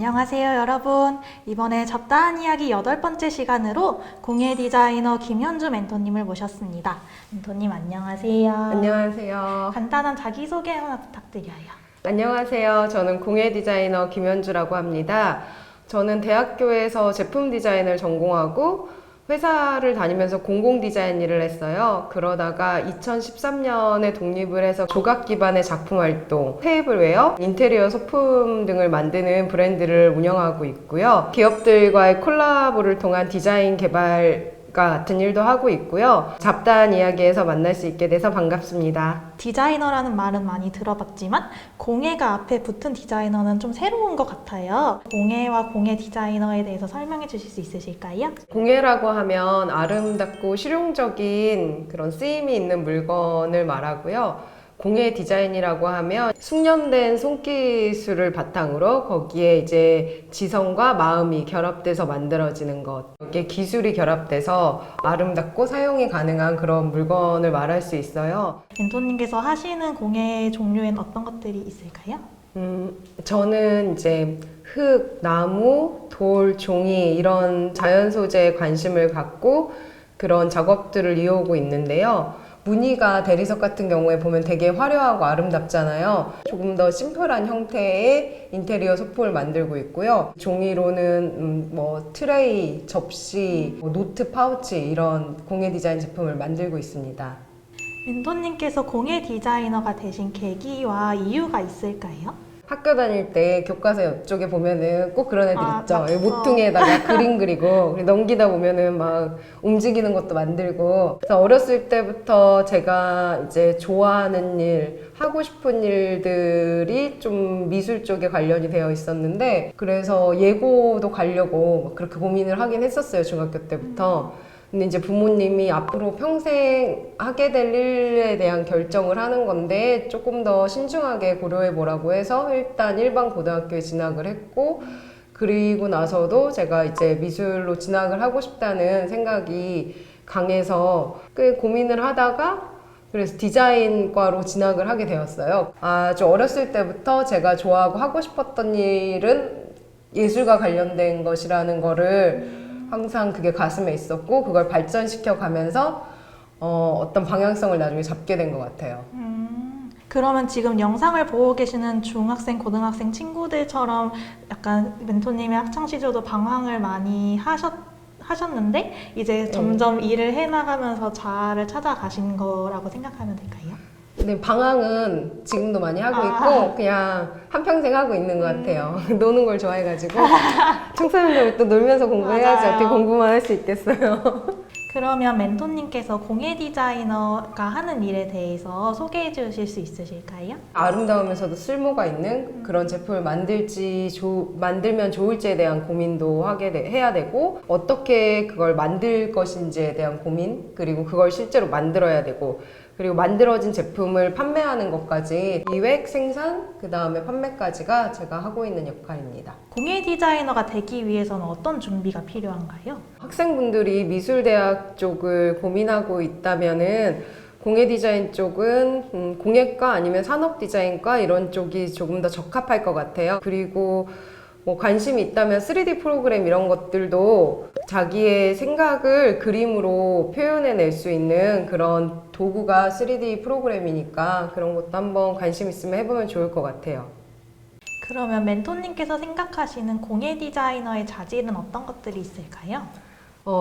안녕하세요, 여러분. 이번에 잡다한 이야기 8번째 시간으로 공예 디자이너 김현주 멘토님을 모셨습니다. 멘토님 안녕하세요. 안녕하세요. 간단한 자기소개 하나 부탁드려요. 안녕하세요. 저는 공예 디자이너 김현주라고 합니다. 저는 대학교에서 제품 디자인을 전공하고 회사를 다니면서 공공 디자인 일을 했어요. 그러다가 2013년에 독립을 해서 조각 기반의 작품 활동, 테이블웨어, 인테리어 소품 등을 만드는 브랜드를 운영하고 있고요. 기업들과의 콜라보를 통한 디자인 개발 같은 일도 하고 있고요. 잡다한 이야기에서 만날 수 있게 돼서 반갑습니다. 디자이너라는 말은 많이 들어봤지만 공예가 앞에 붙은 디자이너는 좀 새로운 것 같아요. 공예와 공예 디자이너에 대해서 설명해 주실 수 있으실까요? 공예라고 하면 아름답고 실용적인 그런 쓰임이 있는 물건을 말하고요. 공예 디자인이라고 하면 숙련된 손기술을 바탕으로 거기에 이제 지성과 마음이 결합돼서 만들어지는 것. 이게 기술이 결합돼서 아름답고 사용이 가능한 그런 물건을 말할 수 있어요. 멘토님께서 하시는 공예 종류엔 어떤 것들이 있을까요? 저는 이제 흙, 나무, 돌, 종이 이런 자연 소재에 관심을 갖고 그런 작업들을 이어오고 있는데요. 무늬가 대리석 같은 경우에 보면 되게 화려하고 아름답잖아요. 조금 더 심플한 형태의 인테리어 소품을 만들고 있고요. 종이로는 뭐 트레이, 접시, 노트 파우치 이런 공예 디자인 제품을 만들고 있습니다. 멘토님께서 공예 디자이너가 되신 계기와 이유가 있을까요? 학교 다닐 때 교과서 옆쪽에 보면은 꼭 그런 애들 있죠. 맞죠. 모퉁이에다가 그림 그리고 넘기다 보면은 막 움직이는 것도 만들고. 그래서 어렸을 때부터 제가 이제 좋아하는 일, 하고 싶은 일들이 좀 미술 쪽에 관련이 되어 있었는데, 그래서 예고도 가려고 막 그렇게 고민을 하긴 했었어요, 중학교 때부터. 근데 이제 부모님이 앞으로 평생 하게 될 일에 대한 결정을 하는 건데 조금 더 신중하게 고려해 보라고 해서 일단 일반 고등학교에 진학을 했고, 그리고 나서도 제가 이제 미술로 진학을 하고 싶다는 생각이 강해서 꽤 고민을 하다가 그래서 디자인과로 진학을 하게 되었어요. 아주 어렸을 때부터 제가 좋아하고 하고 싶었던 일은 예술과 관련된 것이라는 거를 항상 그게 가슴에 있었고 그걸 발전시켜 가면서 어떤 방향성을 나중에 잡게 된 것 같아요. 그러면 지금 영상을 보고 계시는 중학생, 고등학생 친구들처럼 약간 멘토님의 학창시절도 방황을 많이 하셨는데 이제 점점 일을 해나가면서 자아를 찾아가신 거라고 생각하면 될까요? 근데 방황은 지금도 많이 하고 있고 그냥 한평생 하고 있는 것 같아요. 노는 걸 좋아해가지고 청소년들 또 놀면서 공부해야지 맞아요. 어떻게 공부만 할 수 있겠어요. 그러면 멘토님께서 공예 디자이너가 하는 일에 대해서 소개해 주실 수 있으실까요? 아름다우면서도 쓸모가 있는 그런 제품을 만들면 좋을지에 대한 고민도 해야 되고 어떻게 그걸 만들 것인지에 대한 고민, 그리고 그걸 실제로 만들어야 되고, 그리고 만들어진 제품을 판매하는 것까지 기획, 생산, 그 다음에 판매까지가 제가 하고 있는 역할입니다. 공예 디자이너가 되기 위해서는 어떤 준비가 필요한가요? 학생분들이 미술대학 쪽을 고민하고 있다면은 공예 디자인 쪽은 공예과 아니면 산업 디자인과 이런 쪽이 조금 더 적합할 것 같아요. 그리고 뭐 관심이 있다면 3D 프로그램 이런 것들도 자기의 생각을 그림으로 표현해낼 수 있는 그런 도구가 3D 프로그램이니까 그런 것도 한번 관심 있으면 해보면 좋을 것 같아요. 그러면 멘토님께서 생각하시는 공예 디자이너의 자질은 어떤 것들이 있을까요?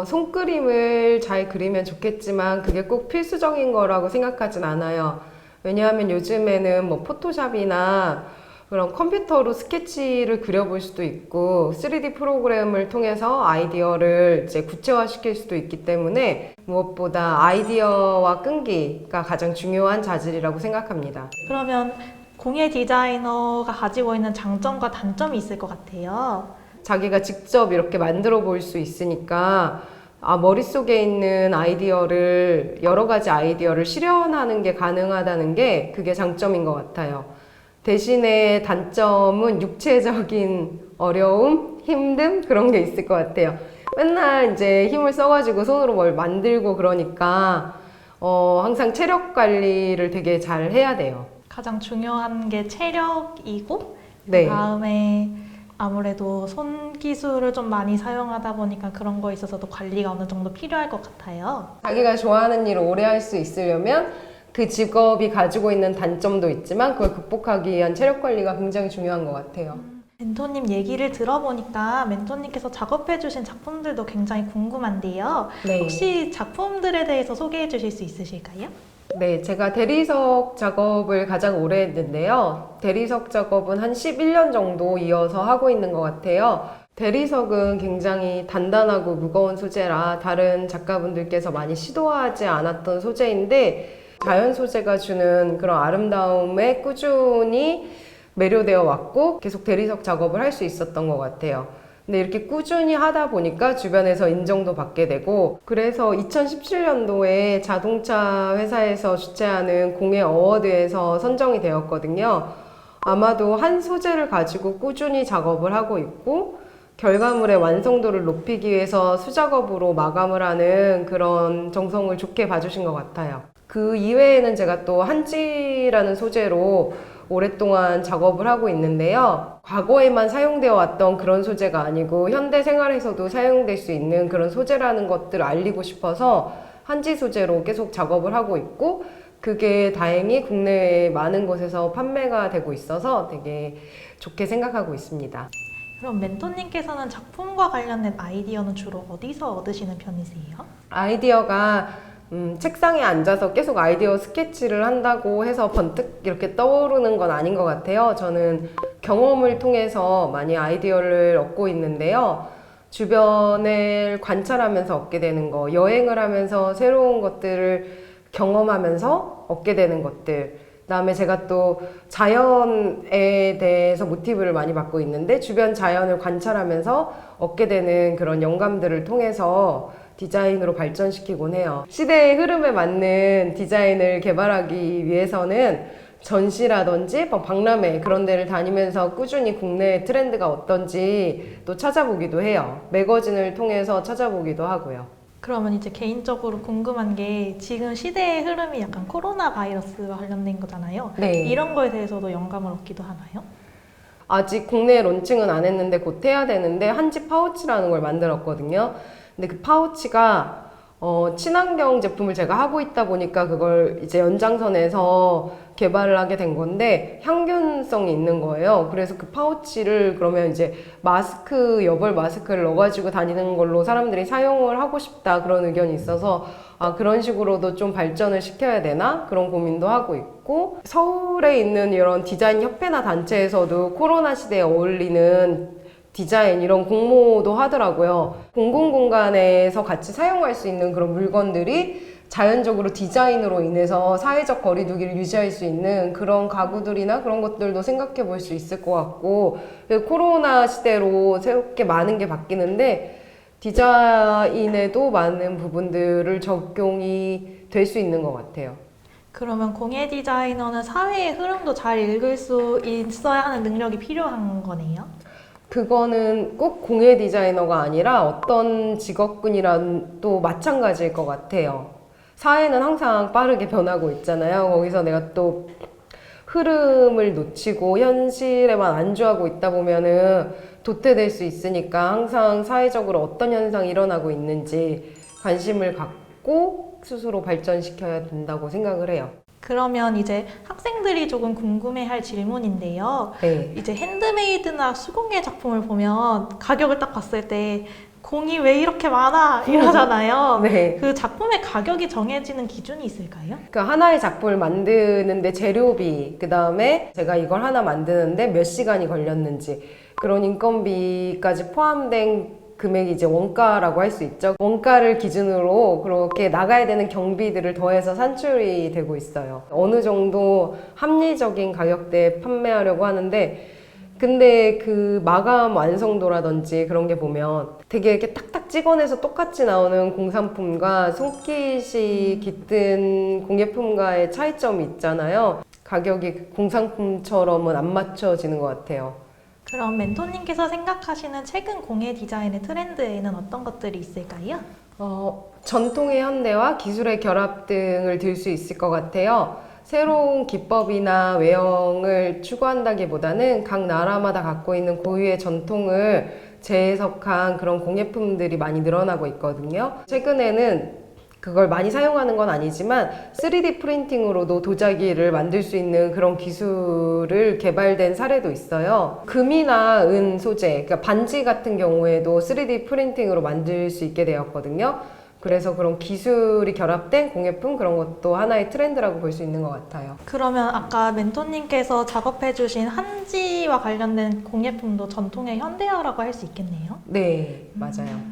손그림을 잘 그리면 좋겠지만 그게 꼭 필수적인 거라고 생각하진 않아요. 왜냐하면 요즘에는 뭐 포토샵이나 그런 컴퓨터로 스케치를 그려볼 수도 있고 3D 프로그램을 통해서 아이디어를 이제 구체화시킬 수도 있기 때문에 무엇보다 아이디어와 끈기가 가장 중요한 자질이라고 생각합니다. 그러면 공예 디자이너가 가지고 있는 장점과 단점이 있을 것 같아요. 자기가 직접 이렇게 만들어 볼 수 있으니까 머릿속에 있는 아이디어를 여러 가지 아이디어를 실현하는 게 가능하다는 게 그게 장점인 것 같아요. 대신에 단점은 육체적인 어려움, 힘듦 그런 게 있을 것 같아요. 맨날 이제 힘을 써가지고 손으로 뭘 만들고 그러니까 항상 체력 관리를 되게 잘 해야 돼요. 가장 중요한 게 체력이고 네. 그다음에 아무래도 손 기술을 좀 많이 사용하다 보니까 그런 거에 있어서도 관리가 어느 정도 필요할 것 같아요. 자기가 좋아하는 일을 오래 할 수 있으려면 그 직업이 가지고 있는 단점도 있지만 그걸 극복하기 위한 체력 관리가 굉장히 중요한 것 같아요. 멘토님 얘기를 들어보니까 멘토님께서 작업해주신 작품들도 굉장히 궁금한데요. 네. 혹시 작품들에 대해서 소개해 주실 수 있으실까요? 네, 제가 대리석 작업을 가장 오래 했는데요. 대리석 작업은 한 11년 정도 이어서 하고 있는 것 같아요. 대리석은 굉장히 단단하고 무거운 소재라 다른 작가분들께서 많이 시도하지 않았던 소재인데 자연 소재가 주는 그런 아름다움에 꾸준히 매료되어 왔고 계속 대리석 작업을 할 수 있었던 것 같아요. 근데 이렇게 꾸준히 하다 보니까 주변에서 인정도 받게 되고 그래서 2017년도에 자동차 회사에서 주최하는 공예 어워드에서 선정이 되었거든요. 아마도 한 소재를 가지고 꾸준히 작업을 하고 있고 결과물의 완성도를 높이기 위해서 수작업으로 마감을 하는 그런 정성을 좋게 봐주신 것 같아요. 그 이외에는 제가 또 한지라는 소재로 오랫동안 작업을 하고 있는데요. 과거에만 사용되어 왔던 그런 소재가 아니고 현대 생활에서도 사용될 수 있는 그런 소재라는 것들을 알리고 싶어서 한지 소재로 계속 작업을 하고 있고 그게 다행히 국내에 많은 곳에서 판매가 되고 있어서 되게 좋게 생각하고 있습니다. 그럼 멘토님께서는 작품과 관련된 아이디어는 주로 어디서 얻으시는 편이세요? 아이디어가 책상에 앉아서 계속 아이디어 스케치를 한다고 해서 번뜩 이렇게 떠오르는 건 아닌 것 같아요. 저는 경험을 통해서 많이 아이디어를 얻고 있는데요. 주변을 관찰하면서 얻게 되는 거, 여행을 하면서 새로운 것들을 경험하면서 얻게 되는 것들, 그다음에 제가 또 자연에 대해서 모티브를 많이 받고 있는데 주변 자연을 관찰하면서 얻게 되는 그런 영감들을 통해서 디자인으로 발전시키곤 해요. 시대의 흐름에 맞는 디자인을 개발하기 위해서는 전시라든지 박람회 그런 데를 다니면서 꾸준히 국내 트렌드가 어떤지 또 찾아보기도 해요. 매거진을 통해서 찾아보기도 하고요. 그러면 이제 개인적으로 궁금한 게 지금 시대의 흐름이 약간 코로나 바이러스와 관련된 거잖아요. 네. 이런 거에 대해서도 영감을 얻기도 하나요? 아직 국내 론칭은 안 했는데 곧 해야 되는데 한지 파우치라는 걸 만들었거든요. 근데 그 파우치가 친환경 제품을 제가 하고 있다 보니까 그걸 이제 연장선에서 개발을 하게 된 건데 향균성이 있는 거예요. 그래서 그 파우치를 그러면 이제 마스크, 여벌 마스크를 넣어가지고 다니는 걸로 사람들이 사용을 하고 싶다 그런 의견이 있어서 그런 식으로도 좀 발전을 시켜야 되나? 그런 고민도 하고 있고 서울에 있는 이런 디자인 협회나 단체에서도 코로나 시대에 어울리는 디자인 이런 공모도 하더라고요. 공공공간에서 같이 사용할 수 있는 그런 물건들이 자연적으로 디자인으로 인해서 사회적 거리두기를 유지할 수 있는 그런 가구들이나 그런 것들도 생각해 볼 수 있을 것 같고 코로나 시대로 새롭게 많은 게 바뀌는데 디자인에도 많은 부분들을 적용이 될 수 있는 것 같아요. 그러면 공예 디자이너는 사회의 흐름도 잘 읽을 수 있어야 하는 능력이 필요한 거네요? 그거는 꼭 공예 디자이너가 아니라 어떤 직업군이라도 마찬가지일 것 같아요. 사회는 항상 빠르게 변하고 있잖아요. 거기서 내가 또 흐름을 놓치고 현실에만 안주하고 있다 보면은 도태될 수 있으니까 항상 사회적으로 어떤 현상이 일어나고 있는지 관심을 갖고 스스로 발전시켜야 된다고 생각을 해요. 그러면 이제 학생들이 조금 궁금해할 질문인데요. 네. 이제 핸드메이드나 수공예 작품을 보면 가격을 딱 봤을 때 공이 왜 이렇게 많아? 이러잖아요. 네. 그 작품의 가격이 정해지는 기준이 있을까요? 그 하나의 작품을 만드는데 재료비, 그 다음에 제가 이걸 하나 만드는데 몇 시간이 걸렸는지 그런 인건비까지 포함된 금액이 이제 원가라고 할 수 있죠. 원가를 기준으로 그렇게 나가야 되는 경비들을 더해서 산출이 되고 있어요. 어느 정도 합리적인 가격대에 판매하려고 하는데 근데 그 마감 완성도라든지 그런 게 보면 되게 이렇게 탁탁 찍어내서 똑같이 나오는 공산품과 손깃이 깃든 공예품과의 차이점이 있잖아요. 가격이 공산품처럼은 안 맞춰지는 것 같아요. 그럼 멘토님께서 생각하시는 최근 공예 디자인의 트렌드에는 어떤 것들이 있을까요? 전통의 현대와 기술의 결합 등을 들 수 있을 것 같아요. 새로운 기법이나 외형을 추구한다기보다는 각 나라마다 갖고 있는 고유의 전통을 재해석한 그런 공예품들이 많이 늘어나고 있거든요. 최근에는 그걸 많이 사용하는 건 아니지만 3D 프린팅으로도 도자기를 만들 수 있는 그런 기술을 개발된 사례도 있어요. 금이나 은 소재, 그러니까 반지 같은 경우에도 3D 프린팅으로 만들 수 있게 되었거든요. 그래서 그런 기술이 결합된 공예품 그런 것도 하나의 트렌드라고 볼 수 있는 것 같아요. 그러면 아까 멘토님께서 작업해주신 한지와 관련된 공예품도 전통의 현대화라고 할 수 있겠네요. 네, 맞아요.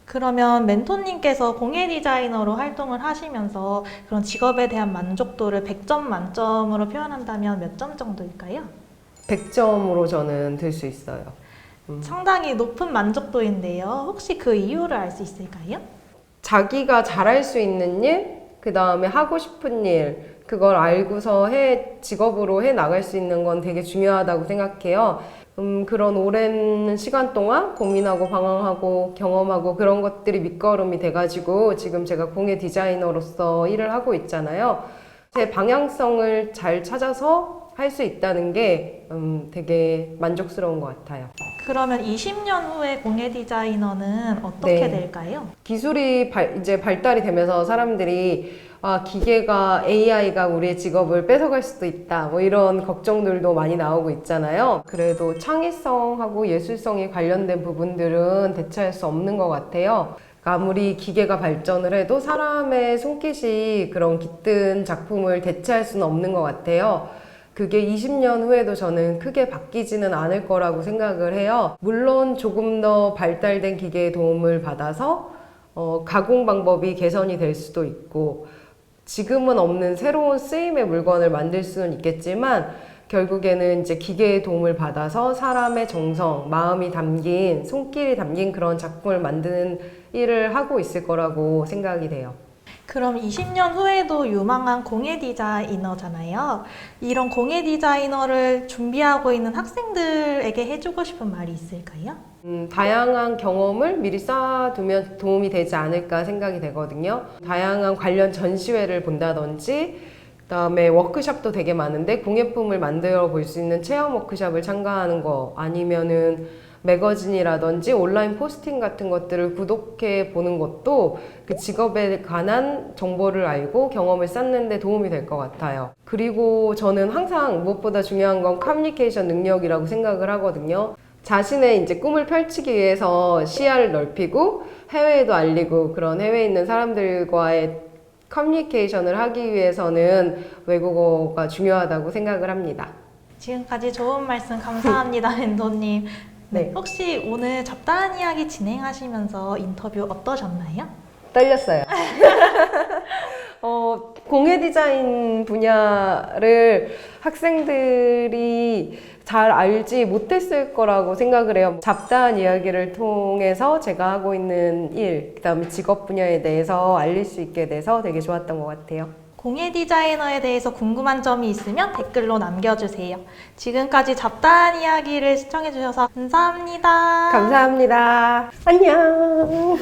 그러면 멘토님께서 공예 디자이너로 활동을 하시면서 그런 직업에 대한 만족도를 100점 만점으로 표현한다면 몇 점 정도일까요? 100점으로 저는 들 수 있어요. 상당히 높은 만족도인데요. 혹시 그 이유를 알 수 있을까요? 자기가 잘할 수 있는 일, 그 다음에 하고 싶은 일, 그걸 알고서 직업으로 해 나갈 수 있는 건 되게 중요하다고 생각해요. 그런 오랜 시간 동안 고민하고 방황하고 경험하고 그런 것들이 밑거름이 돼가지고 지금 제가 공예 디자이너로서 일을 하고 있잖아요. 제 방향성을 잘 찾아서 할 수 있다는 게 되게 만족스러운 것 같아요. 그러면 20년 후에 공예 디자이너는 어떻게 네. 될까요? 기술이 이제 발달이 되면서 사람들이 기계가 AI가 우리의 직업을 뺏어갈 수도 있다 뭐 이런 걱정들도 많이 나오고 있잖아요. 그래도 창의성하고 예술성이 관련된 부분들은 대체할 수 없는 것 같아요. 아무리 기계가 발전을 해도 사람의 손깃이 그런 깃든 작품을 대체할 수는 없는 것 같아요. 그게 20년 후에도 저는 크게 바뀌지는 않을 거라고 생각을 해요. 물론 조금 더 발달된 기계의 도움을 받아서 가공 방법이 개선이 될 수도 있고 지금은 없는 새로운 쓰임의 물건을 만들 수는 있겠지만 결국에는 이제 기계의 도움을 받아서 사람의 정성, 마음이 담긴, 손길이 담긴 그런 작품을 만드는 일을 하고 있을 거라고 생각이 돼요. 그럼 20년 후에도 유망한 공예 디자이너잖아요. 이런 공예 디자이너를 준비하고 있는 학생들에게 해주고 싶은 말이 있을까요? 다양한 경험을 미리 쌓아두면 도움이 되지 않을까 생각이 되거든요. 다양한 관련 전시회를 본다든지 그다음에 워크숍도 되게 많은데 공예품을 만들어 볼 수 있는 체험 워크숍을 참가하는 거 아니면은 매거진이라든지 온라인 포스팅 같은 것들을 구독해 보는 것도 그 직업에 관한 정보를 알고 경험을 쌓는 데 도움이 될 것 같아요. 그리고 저는 항상 무엇보다 중요한 건 커뮤니케이션 능력이라고 생각을 하거든요. 자신의 이제 꿈을 펼치기 위해서 시야를 넓히고 해외에도 알리고 그런 해외에 있는 사람들과의 커뮤니케이션을 하기 위해서는 외국어가 중요하다고 생각을 합니다. 지금까지 좋은 말씀 감사합니다, 멘토님. 네. 혹시 오늘 잡다한 이야기 진행하시면서 인터뷰 어떠셨나요? 떨렸어요. 공예 디자인 분야를 학생들이 잘 알지 못했을 거라고 생각을 해요. 잡다한 이야기를 통해서 제가 하고 있는 일, 그다음에 직업 분야에 대해서 알릴 수 있게 돼서 되게 좋았던 것 같아요. 공예 디자이너에 대해서 궁금한 점이 있으면 댓글로 남겨주세요. 지금까지 잡다한 이야기를 시청해주셔서 감사합니다. 감사합니다. 안녕.